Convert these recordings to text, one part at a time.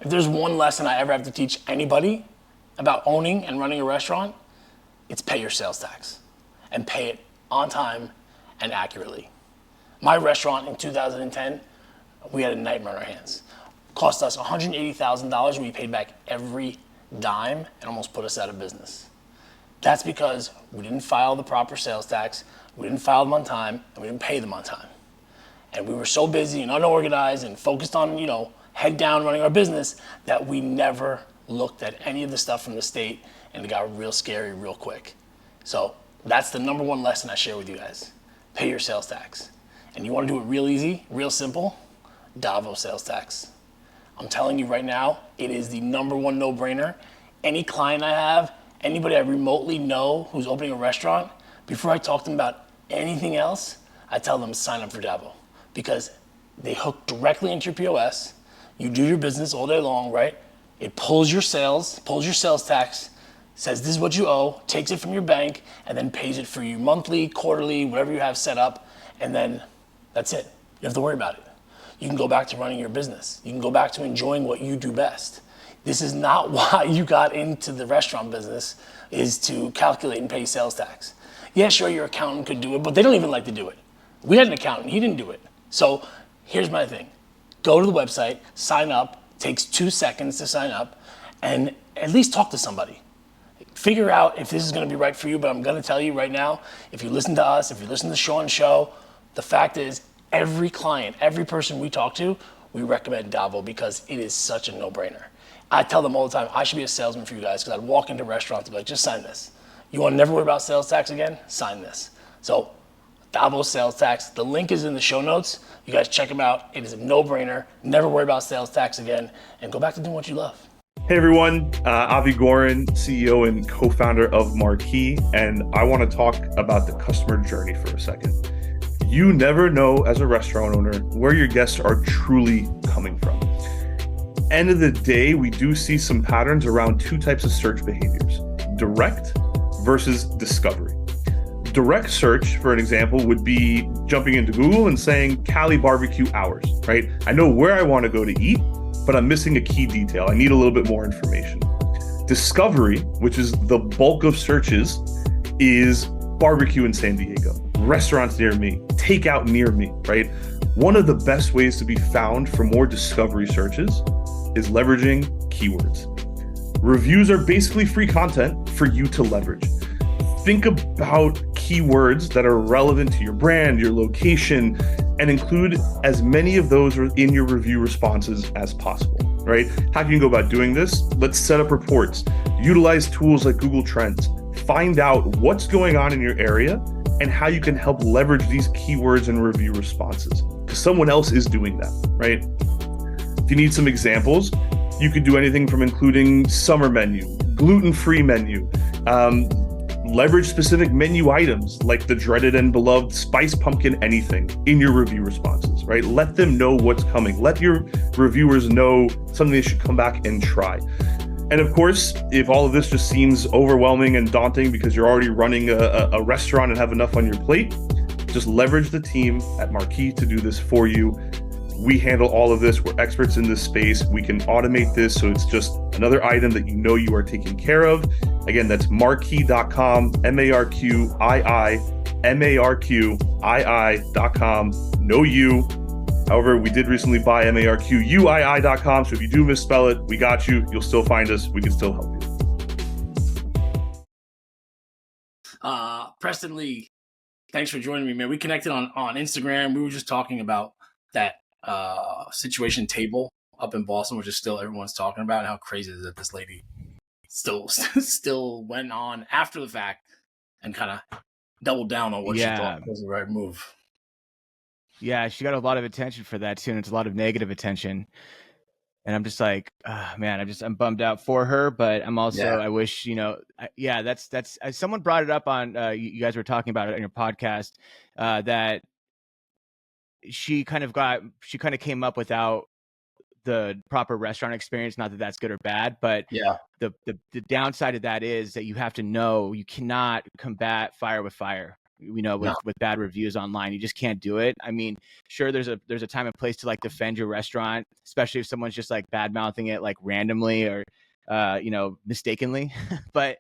If there's one lesson I ever have to teach anybody about owning and running a restaurant, it's pay your sales tax and pay it on time and accurately. My restaurant in 2010, we had a nightmare on our hands. Cost us $180,000. We paid back every dime and almost put us out of business. That's because we didn't file the proper sales tax, we didn't file them on time, and we didn't pay them on time. And we were so busy and unorganized and focused on, head down running our business that we never looked at any of the stuff from the state, and it got real scary real quick. So that's the number one lesson I share with you guys. Pay your sales tax. And you want to do it real easy, real simple? DAVO sales tax. I'm telling you right now, it is the number one no-brainer. Any client I have, anybody I remotely know who's opening a restaurant, before I talk to them about anything else, I tell them to sign up for DAVO, because they hook directly into your POS. You do your business all day long, right? It pulls your sales tax, says this is what you owe, takes it from your bank, and then pays it for you monthly, quarterly, whatever you have set up, and then that's it. You don't have to worry about it. You can go back to running your business. You can go back to enjoying what you do best. This is not why you got into the restaurant business, is to calculate and pay sales tax. Yeah, sure, your accountant could do it, but they don't even like to do it. We had an accountant, he didn't do it. So here's my thing. Go to the website, sign up, takes 2 seconds to sign up, and at least talk to somebody. Figure out if this is gonna be right for you, but I'm gonna tell you right now, if you listen to us, if you listen to Sean's show, the fact is, every client, every person we talk to, we recommend DAVO because it is such a no-brainer. I tell them all the time, I should be a salesman for you guys, because I'd walk into restaurants and be like, just sign this. You want to never worry about sales tax again? Sign this. So DAVO sales tax, the link is in the show notes. You guys check them out. It is a no-brainer. Never worry about sales tax again, and go back to doing what you love. Hey everyone, Avi Gorin, CEO and co-founder of Marqii, and I want to talk about the customer journey for a second. You never know as a restaurant owner where your guests are truly coming from. End of the day, we do see some patterns around 2 types of search behaviors: direct versus discovery. Direct search, for an example, would be jumping into Google and saying Cali barbecue hours, right? I know where I want to go to eat, but I'm missing a key detail. I need a little bit more information. Discovery, which is the bulk of searches, is barbecue in San Diego, restaurants near me, takeout near me, right? One of the best ways to be found for more discovery searches is leveraging keywords. Reviews are basically free content for you to leverage. Think about keywords that are relevant to your brand, your location, and include as many of those in your review responses as possible, right? How can you go about doing this? Let's set up reports, utilize tools like Google Trends, find out what's going on in your area and how you can help leverage these keywords and review responses, because someone else is doing that, right? If you need some examples, you could do anything from including summer menu, gluten-free menu, leverage specific menu items like the dreaded and beloved spice pumpkin anything in your review responses, right? Let them know what's coming. Let your reviewers know something they should come back and try. And of course, if all of this just seems overwhelming and daunting because you're already running a restaurant and have enough on your plate, just leverage the team at Marqii to do this for you. We handle all of this. We're experts in this space. We can automate this so it's just another item that you know you are taking care of. Again, that's marqii.com, marqii.com. No you. However, we did recently buy marquii.com, so if you do misspell it, we got you. You'll still find us. We can still help you. Preston Lee, thanks for joining me, man. We connected on Instagram. We were just talking about that situation table up in Boston, which is still everyone's talking about, and how crazy it is that this lady still went on after the fact and kind of doubled down on what she thought was the right move. Yeah, she got a lot of attention for that too, and it's a lot of negative attention. And I'm just like, man, I'm bummed out for her, but I'm also, I wish, that's someone brought it up on, you guys were talking about it on your podcast, that she kind of came up without the proper restaurant experience. Not that that's good or bad, but the downside of that is that you have to know you cannot combat fire with fire. with bad reviews online. You just can't do it. I mean, sure, there's a time and place to like defend your restaurant, especially if someone's just like bad mouthing it like randomly or mistakenly. but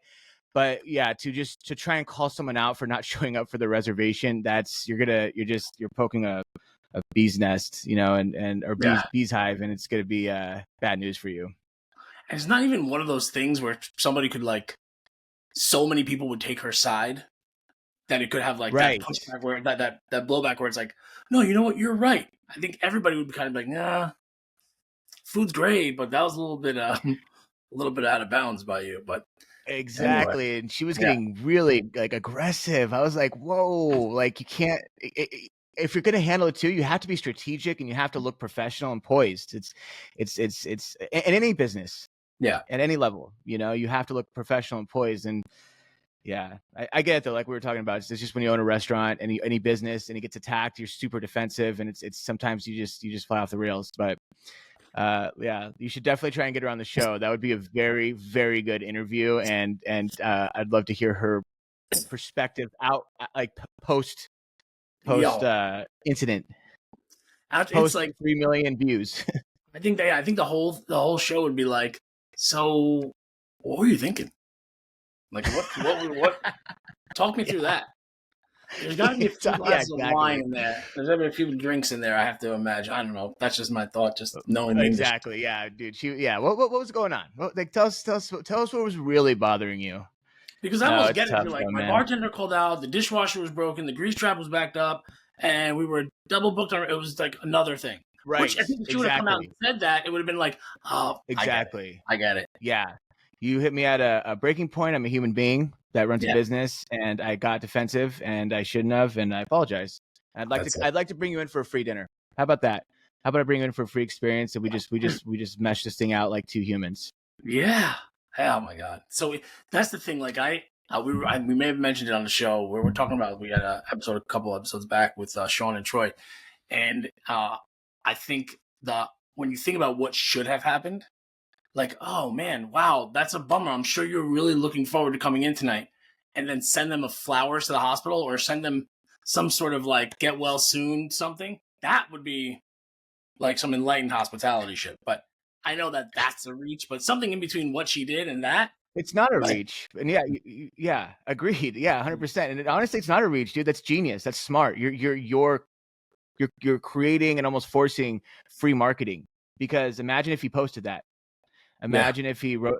yeah, to try and call someone out for not showing up for the reservation, you're poking a bee's nest, or bee's hive, and it's gonna be bad news for you. And it's not even one of those things where somebody could like, so many people would take her side that it could have like Right. that pushback where that blowback where it's like, no, you know what, you're right. I think everybody would be kind of like, nah, food's great, but that was a little bit out of bounds by you. But exactly, anyway, and she was getting really like aggressive. I was like, whoa, like you can't. If you're going to handle it too, you have to be strategic and you have to look professional and poised. It's in any business. Yeah. At any level, you have to look professional and poised. And yeah, I get it though. Like we were talking about, it's just when you own a restaurant, any business, and it gets attacked, you're super defensive, and it's sometimes you just fly off the rails. But yeah, you should definitely try and get her on the show. That would be a very, very good interview, and I'd love to hear her perspective out like post incident. It's like 3 million views. I think the whole show would be like, so what were you thinking? Like what talk me through that. There's got to be a few glasses of wine in there. There's got to be a few drinks in there, I have to imagine. I don't know. That's just my thought, just knowing the exactly. industry. Yeah, dude. What was going on? Like, tell us what was really bothering you. Because I almost get it. Like, my bartender called out, the dishwasher was broken, the grease trap was backed up, and we were double booked on it. Was like another thing. Right. Which I think if she would have come out and said that, it would have been like, oh, exactly. I get it. Yeah. You hit me at a breaking point. I'm a human being that runs a business, and I got defensive, and I shouldn't have, and I apologize. I'd like to bring you in for a free dinner. How about that? How about I bring you in for a free experience, and we just mesh this thing out like two humans? Yeah. Oh my God. So that's the thing. Like we may have mentioned it on the show where we're talking about, we had a couple episodes back with Sean and Troy. And I think when you think about what should have happened, like, oh man, wow, that's a bummer. I'm sure you're really looking forward to coming in tonight, and then send them flowers to the hospital or send them some sort of like get well soon something. That would be like some enlightened hospitality shit. But I know that's a reach, but something in between what she did and that. It's not a reach. And yeah, agreed. Yeah, 100%. And honestly, it's not a reach, dude. That's genius. That's smart. You're creating and almost forcing free marketing, because imagine if he posted that. Imagine if he wrote,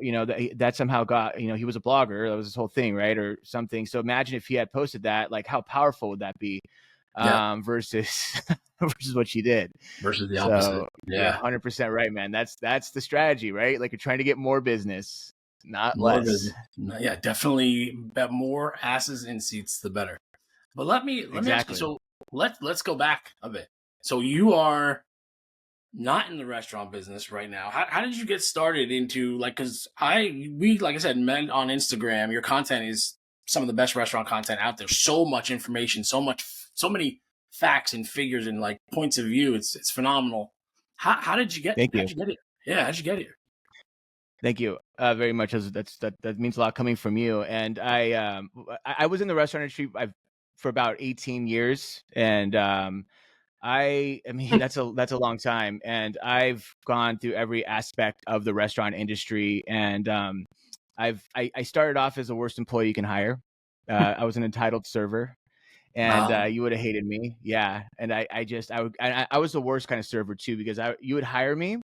that somehow got, he was a blogger. That was his whole thing, right? Or something. So imagine if he had posted that, like how powerful would that be? Versus what she did. Versus the opposite. Yeah. 100% right, man. That's the strategy, right? Like you're trying to get more business, not more less. Business. Yeah, definitely. More asses in seats, the better. But let me ask you. So let's go back a bit. So you are not in the restaurant business right now. How did you get started into, like, because we like I said, met on Instagram. Your content is some of the best restaurant content out there. So much information, so many facts and figures and like points of view. It's phenomenal. How did you get? How'd you get here? Yeah, how'd you get here? Thank you very much. That means a lot coming from you. And I was in the restaurant industry for about 18 years, and I mean that's a long time, and I've gone through every aspect of the restaurant industry, and I started off as the worst employee you can hire. I was an entitled server, and you would have hated me. Yeah, and I was the worst kind of server too, because you would hire me,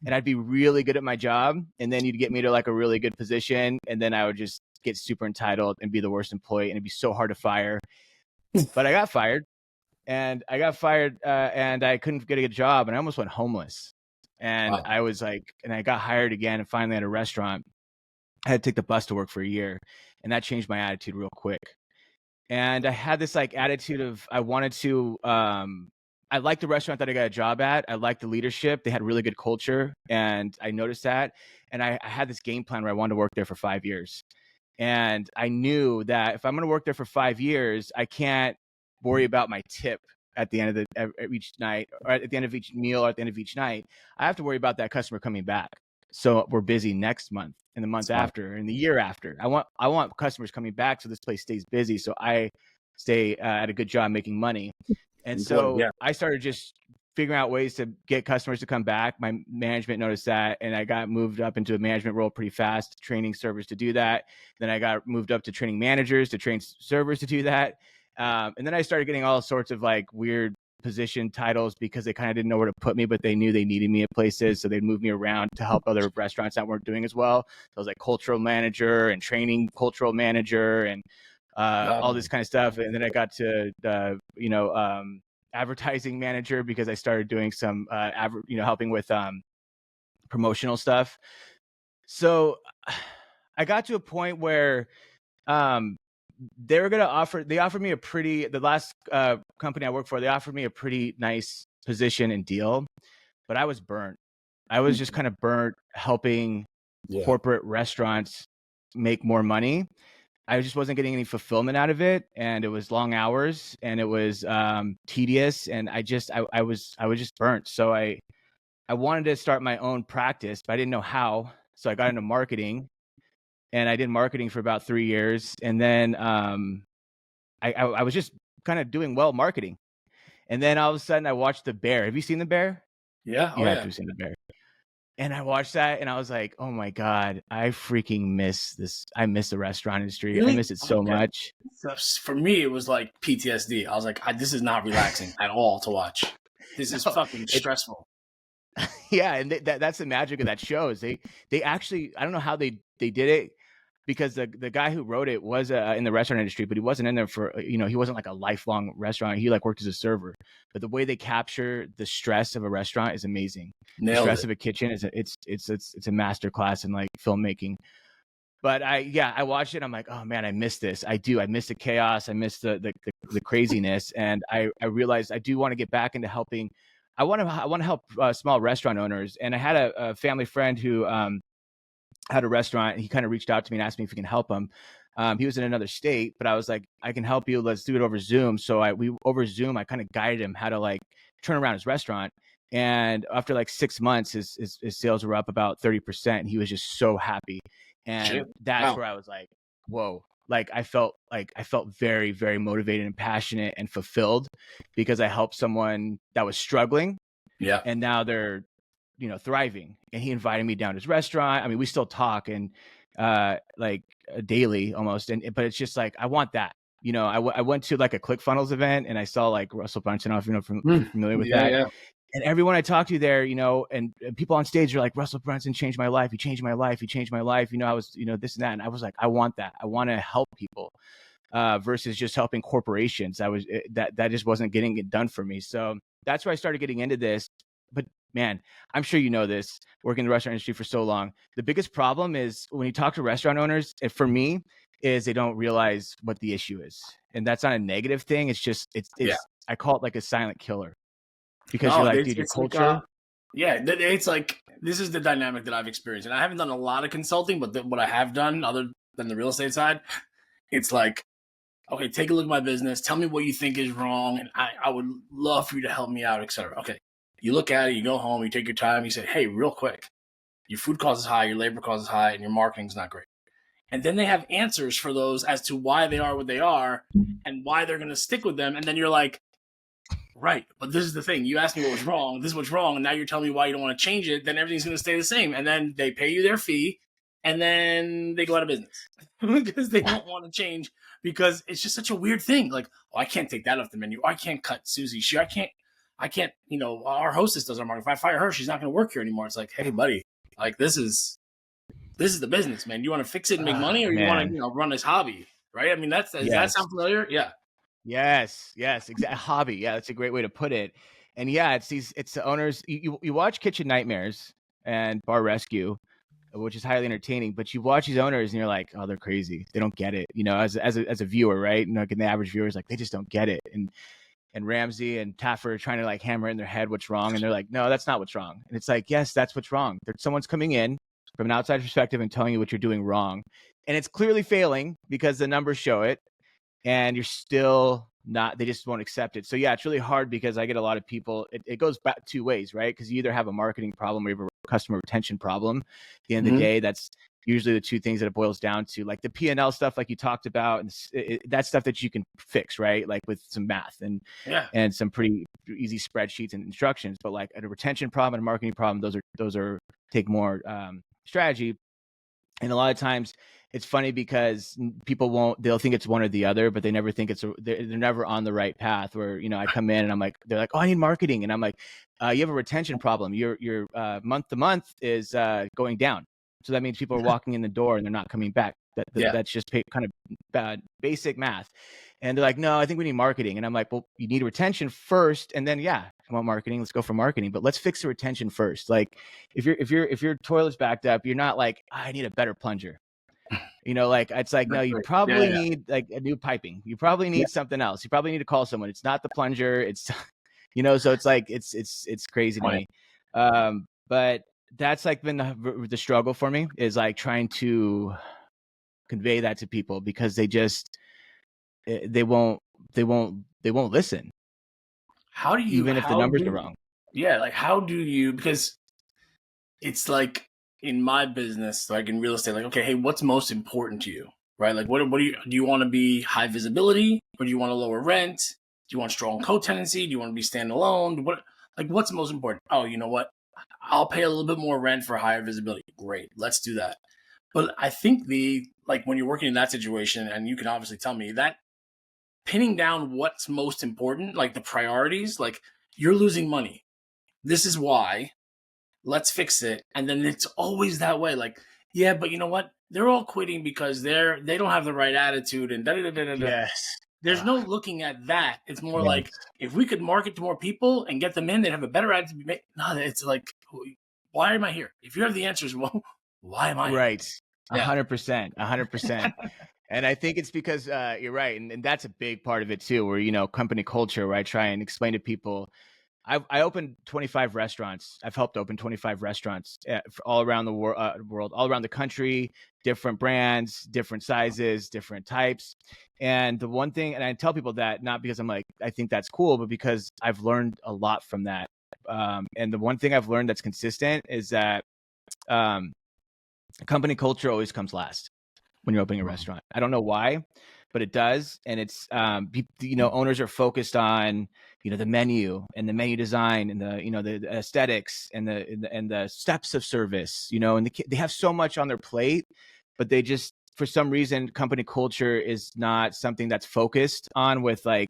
and I'd be really good at my job, and then you'd get me to like a really good position, and then I would just get super entitled and be the worst employee, and it'd be so hard to fire. But I got fired. And I got fired, and I couldn't get a good job, and I almost went homeless. And I was like, and I got hired again, and finally at a restaurant. I had to take the bus to work for a year, and that changed my attitude real quick. And I had this like attitude of I wanted to. I liked the restaurant that I got a job at. I liked the leadership; they had really good culture, and I noticed that. And I had this game plan where I wanted to work there for 5 years. And I knew that if I'm going to work there for 5 years, I can't worry about my tip at the end of each night, or at the end of each meal, or at the end of each night. I have to worry about that customer coming back. So we're busy next month, and the month after, and the year after. I want customers coming back, so this place stays busy. So I stay at a good job making money. And so I started just figuring out ways to get customers to come back. My management noticed that, and I got moved up into a management role pretty fast, training servers to do that. Then I got moved up to training managers to train servers to do that. And then I started getting all sorts of like weird position titles because they kind of didn't know where to put me, but they knew they needed me at places. So they'd move me around to help other restaurants that weren't doing as well. So I was like cultural manager and training cultural manager and all this kind of stuff. And then I got to, advertising manager because I started doing some, helping with promotional stuff. So I got to a point where they offered me the last company I worked for, they offered me a pretty nice position and deal, but I was burnt. I was just kind of burnt helping corporate restaurants make more money. I just wasn't getting any fulfillment out of it, and it was long hours, and it was tedious, and I was just burnt. So I wanted to start my own practice, but I didn't know how. So I got into marketing, and I did marketing for about 3 years, and then I was just kind of doing well marketing, and then all of a sudden I watched The Bear. Have you seen The Bear? Yeah, you have to have seen The Bear. And I watched that and I was like, oh my God, I freaking miss this. I miss the restaurant industry. Really? I miss it so much. For me, it was like PTSD. I was like, this is not relaxing at all to watch. This is fucking stressful. Yeah, and that's the magic of that show is they actually, I don't know how they did it, because the guy who wrote it was in the restaurant industry, but he wasn't in there for, he wasn't like a lifelong restaurant. He like worked as a server. But the way they capture the stress of a restaurant is amazing. The stress of a kitchen is it's a master class in like filmmaking. But I watched it. I'm like, oh man, I miss this. I do. I miss the chaos. I miss the craziness. And I realized I do want to get back into helping. I want to help small restaurant owners. And I had a family friend who had a restaurant, and he kind of reached out to me and asked me if he can help him. He was in another state, but I was like, I can help you. Let's do it over Zoom. So over Zoom, I kind of guided him how to like turn around his restaurant. And after like 6 months, his sales were up about 30%. And he was just so happy. And that's where I was like, whoa, like I felt very, very motivated and passionate and fulfilled because I helped someone that was struggling. Yeah. And now they're, thriving. And he invited me down to his restaurant. I mean, we still talk and like daily almost. But it's just like, I want that. I went to like a ClickFunnels event and I saw like Russell Brunson, if you're familiar with that. Yeah. And everyone I talked to there, and people on stage are like, Russell Brunson changed my life. He changed my life. He changed my life. I was, this and that. And I was like, I want that. I want to help people versus just helping corporations. That just wasn't getting it done for me. So that's where I started getting into this. But man, I'm sure you know this, working in the restaurant industry for so long. The biggest problem is when you talk to restaurant owners, for me, is they don't realize what the issue is. And that's not a negative thing. It's just, I call it like a silent killer. Because you're like, dude, your culture. It's like, this is the dynamic that I've experienced. And I haven't done a lot of consulting, but what I have done, other than the real estate side, it's like, okay, take a look at my business. Tell me what you think is wrong. And I would love for you to help me out, etc. Okay. You look at it, you go home, you take your time, you say, hey, real quick, your food cost is high, your labor cost is high, and your marketing's not great. And then they have answers for those as to why they are what they are and why they're going to stick with them. And then you're like, right, but this is the thing. You asked me what was wrong. This is what's wrong. And now you're telling me why you don't want to change it. Then everything's going to stay the same. And then they pay you their fee and then they go out of business because they don't want to change because it's just such a weird thing. Like, oh, I can't take that off the menu. I can't cut Susie. I can't, our hostess does our marketing. If I fire her, she's not going to work here anymore. It's like, hey, buddy, like this is the business, man. You want to fix it and make money, or you want to, run this hobby, right? I mean, does that sound familiar? Yeah. Yes, exactly. Hobby. Yeah, that's a great way to put it. And yeah, it's the owners. You watch Kitchen Nightmares and Bar Rescue, which is highly entertaining, but you watch these owners and you're like, oh, they're crazy. They don't get it. As a viewer, right? And like the average viewer is like, they just don't get it. And Ramsey and Taffer are trying to like hammer in their head what's wrong. And they're like, no, that's not what's wrong. And it's like, yes, that's what's wrong. Someone's coming in from an outside perspective and telling you what you're doing wrong. And it's clearly failing because the numbers show it. And you're still not, they just won't accept it. So yeah, it's really hard because I get a lot of people, it goes back 2 ways, right? Because you either have a marketing problem or you have a customer retention problem. At the end of the day, that's usually the two things that it boils down to, like the P&L stuff, like you talked about, and that's stuff that you can fix, right? Like with some math and some pretty easy spreadsheets and instructions. But like a retention problem and a marketing problem, those are take more strategy. And a lot of times it's funny because they'll think it's one or the other, but they never think they're never on the right path. Where, I come in and I'm like, they're like, oh, I need marketing. And I'm like, you have a retention problem. Your month to month is going down. So that means people are walking in the door and they're not coming back. That's just kind of bad, basic math. And they're like, no, I think we need marketing. And I'm like, well, you need retention first. And then, yeah, come on, marketing, let's go for marketing, but let's fix the retention first. Like if your toilet's backed up, you're not like, I need a better plunger. Like it's like, no, you probably need like a new piping. You probably need something else. You probably need to call someone. It's not the plunger. It's, so it's like, it's crazy to me. But that's like been the struggle for me, is like trying to convey that to people, because they won't listen. How do you, even if the numbers are wrong? Yeah. Like, how do you, because it's like in my business, like in real estate, like, okay, hey, what's most important to you, right? Like, what do you want to be high visibility, or do you want to lower rent? Do you want strong co-tenancy? Do you want to be standalone? What's most important? Oh, you know what? I'll pay a little bit more rent for higher visibility. Great. Let's do that. But I think when you're working in that situation, and you can obviously tell me that pinning down what's most important, like the priorities, like you're losing money. This is why. Let's fix it. And then it's always that way. Like, yeah, but you know what? They're all quitting because they don't have the right attitude and Yes. There's no looking at that. It's more like, if we could market to more people and get them in, they'd have a better attitude. No, it's like, why am I here? If you have the answers, well, why am I here? Right. 100%. And I think it's because you're right. And that's a big part of it too, where, company culture, where I try and explain to people. I opened 25 restaurants. I've helped open 25 restaurants all around the world, all around the country, different brands, different sizes, different types. And the one thing, and I tell people that not because I'm like, I think that's cool, but because I've learned a lot from that. And the one thing I've learned that's consistent is that company culture always comes last when you're opening a restaurant. I don't know why, but it does. And it's, owners are focused on, the menu and the menu design and the aesthetics and the steps of service, and they have so much on their plate, but they just, for some reason, company culture is not something that's focused on with like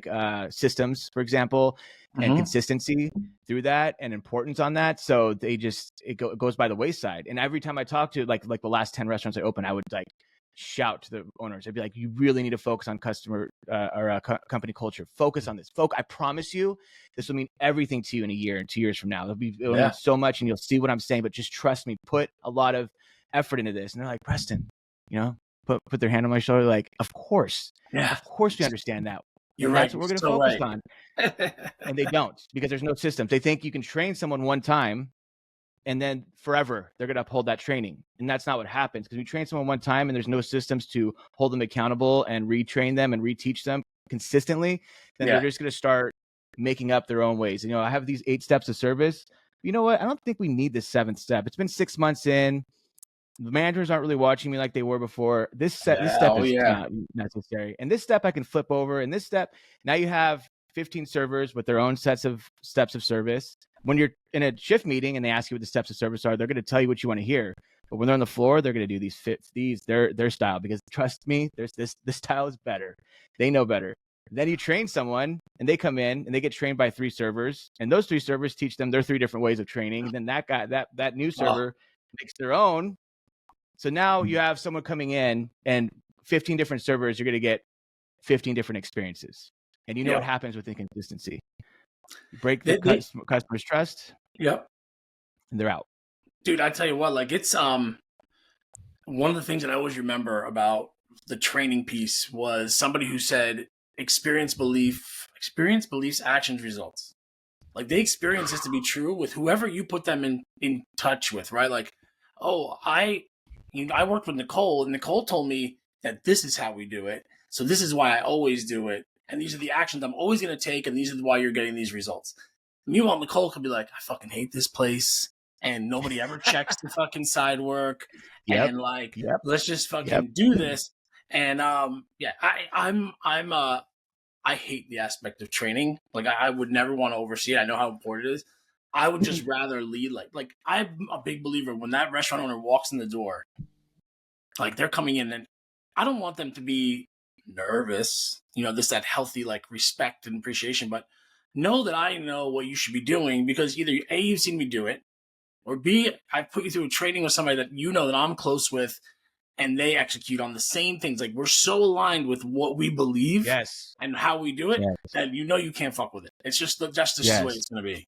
systems, for example, and consistency through that and importance on that. So they just, it goes by the wayside. And every time I talk to like the last 10 restaurants I opened, I would like shout to the owners. I'd be like, you really need to focus on customer company culture. Focus on this. I promise you, this will mean everything to you in a year and 2 years from now. It'll mean so much, and you'll see what I'm saying, but just trust me, put a lot of effort into this. And they're like, Preston, put their hand on my shoulder, like, of course we understand that. You're and right. That's what we're going to focus on. And they don't, because there's no systems. They think you can train someone one time and then forever they're going to uphold that training. And that's not what happens, because we train someone one time and there's no systems to hold them accountable and retrain them and reteach them consistently. Then they're just going to start making up their own ways. I have these 8 steps of service. You know what? I don't think we need this 7th step. It's been 6 months in. The managers aren't really watching me like they were before. This step is not necessary. And this step I can flip over. And this step, now you have 15 servers with their own steps of service. When you're in a shift meeting and they ask you what the steps of service are, they're going to tell you what you want to hear. But when they're on the floor, they're going to do their style, because trust me, this style is better. They know better. Then you train someone and they come in and they get trained by 3 servers, and those 3 servers teach them their 3 different ways of training. And then that new server makes their own. So now you have someone coming in and 15 different servers, you're going to get 15 different experiences. And what happens with inconsistency? You break the customer's trust. Yep. And they're out. Dude, I tell you what, like, it's one of the things that I always remember about the training piece was somebody who said experience, beliefs, actions, results. Like, they experience this to be true with whoever you put them in touch with, right? Like, oh, I worked with Nicole, and Nicole told me that this is how we do it. So this is why I always do it. And these are the actions I'm always going to take. And these are why you're getting these results. Meanwhile, Nicole could be like, I fucking hate this place. and nobody ever checks the fucking side work. Yep. And like, Yep. let's just Yep. fucking do this. And yeah, I hate the aspect of training. Like I would never want to oversee it. I know how important it is. I would just rather lead like I'm a big believer when that restaurant owner walks in the door, like they're coming in and I don't want them to be nervous, you know, this that healthy like respect and appreciation, but know that I know what you should be doing because either A, you've seen me do it, or B, I put you through a training with somebody that you know that I'm close with and they execute on the same things. Like we're so aligned with what we believe Yes. and how we do it Yes. that you know you can't fuck with it. It's just the Yes. way it's gonna be.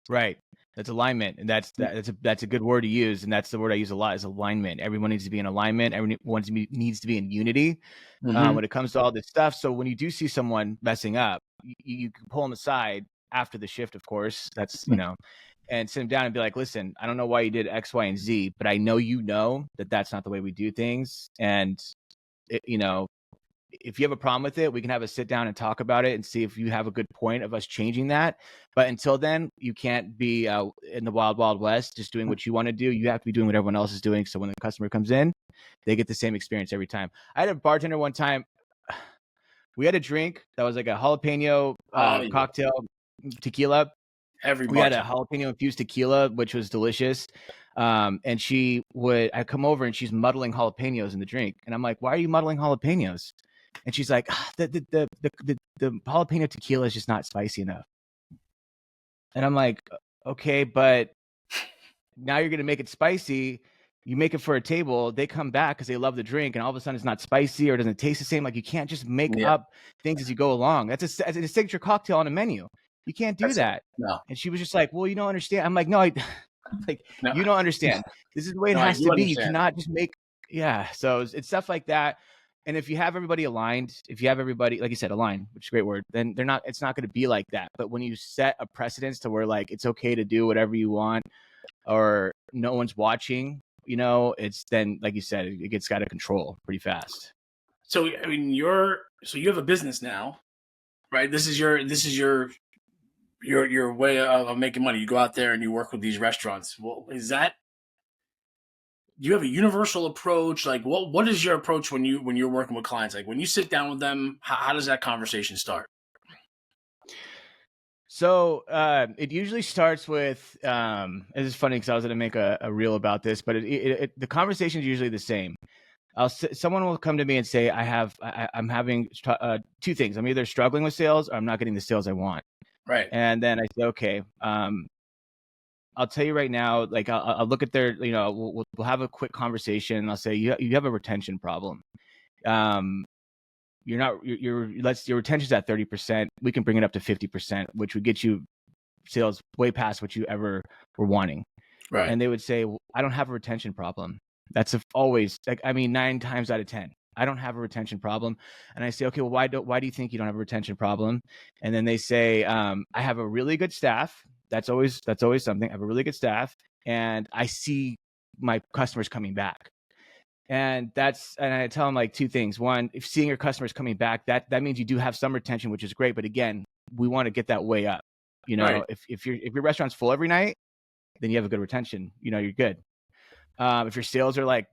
Right. That's alignment, and that's a good word to use, and that's the word I use a lot is alignment. Everyone needs to be in alignment. Everyone needs to be in unity when it comes to all this stuff. So when you do see someone messing up, you can pull them aside after the shift, of course. That's and sit them down and be like, listen, I don't know why you did X, Y, and Z, but I know that that's not the way we do things, and if you have a problem with it, we can have a sit down and talk about it and see if you have a good point of us changing that. But until then, you can't be in the wild, wild west just doing what you want to do. You have to be doing what everyone else is doing. So when the customer comes in, they get the same experience every time. I had a bartender one time. We had a drink that was like a jalapeno cocktail tequila. We had a jalapeno infused tequila, which was delicious. And I come over and she's muddling jalapenos in the drink. And I'm like, why are you muddling jalapenos? And she's like, the jalapeno tequila is just not spicy enough. And I'm like, okay, but now you're going to make it spicy. You make it for a table. They come back because they love the drink. And all of a sudden it's not spicy or doesn't taste the same. Like you can't just make up things as you go along. That's a signature cocktail on a menu. You can't do that. No. And she was just like, well, you don't understand. I'm like, no, you don't understand. This is the way it has to be. You cannot just make, So it's stuff like that. And if you have everybody aligned, if you have everybody, like you said, aligned, which is a great word, then it's not going to be like that. But when you set a precedence to where like, it's okay to do whatever you want or no one's watching, it's then, like you said, it gets out of control pretty fast. So, I mean, you have a business now, right? This is your way of making money. You go out there and you work with these restaurants. Well, do you have a universal approach? Like what is your approach when you're working with clients? Like when you sit down with them, how does that conversation start? So it usually starts with, it's funny because I was going to make a reel about this, but the conversation is usually the same. Someone will come to me and say, I'm having two things. I'm either struggling with sales or I'm not getting the sales I want. Right. And then I say, okay, I'll tell you right now, like I'll look at their, we'll have a quick conversation and I'll say, you have a retention problem. Your retention's at 30%. We can bring it up to 50%, which would get you sales way past what you ever were wanting. Right. And they would say, well, I don't have a retention problem. That's always 9 times out of 10. I don't have a retention problem. And I say, okay, well, why do you think you don't have a retention problem? And then they say, I have a really good staff. That's always something. I have a really good staff and I see my customers coming back. And I tell them like two things. One, if seeing your customers coming back, that means you do have some retention, which is great. But again, we want to get that way up. Right. If your restaurant's full every night, then you have a good retention. You're good. If your sales are like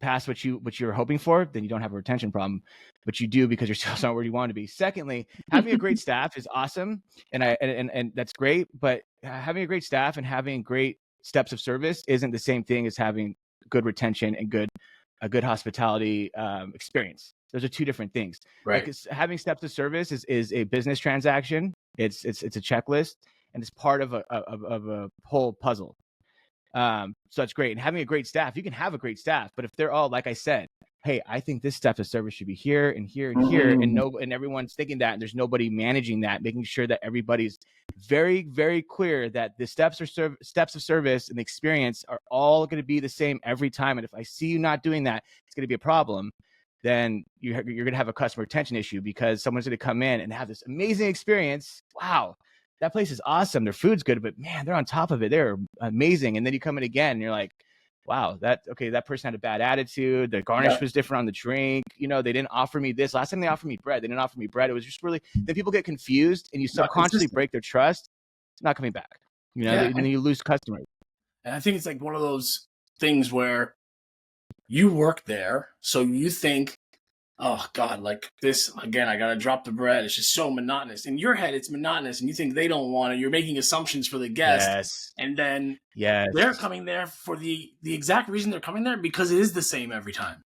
past what you're hoping for, then you don't have a retention problem, but you do because your sales aren't where you want to be. Secondly, having a great staff is awesome, and that's great. But having a great staff and having great steps of service isn't the same thing as having good retention and a good hospitality experience. Those are two different things. Right. Like having steps of service is a business transaction. It's a checklist and it's part of a whole puzzle. So that's great. And having a great staff, you can have a great staff, but if they're all, like I said, hey, I think this step of service should be here and here and here, and everyone's thinking that, and there's nobody managing that, making sure that everybody's very, very clear that the steps of service and the experience are all going to be the same every time. And if I see you not doing that, it's going to be a problem. Then you're going to have a customer retention issue because someone's going to come in and have this amazing experience. Wow, that place is awesome. Their food's good, but man, they're on top of it. They're amazing. And then you come in again and you're like, wow, that person had a bad attitude. The garnish was different on the drink. They didn't offer me this. Last time they offered me bread, they didn't offer me bread. It was just really, then people get confused and you subconsciously break their trust. It's not coming back. And then you lose customers. And I think it's like one of those things where you work there, so you think, oh God, like this again, I gotta drop the bread. It's just so monotonous. In your head, it's monotonous, and you think they don't want it. You're making assumptions for the guest, Yes. and then Yes. they're coming there for the exact reason they're coming there, because it is the same every time.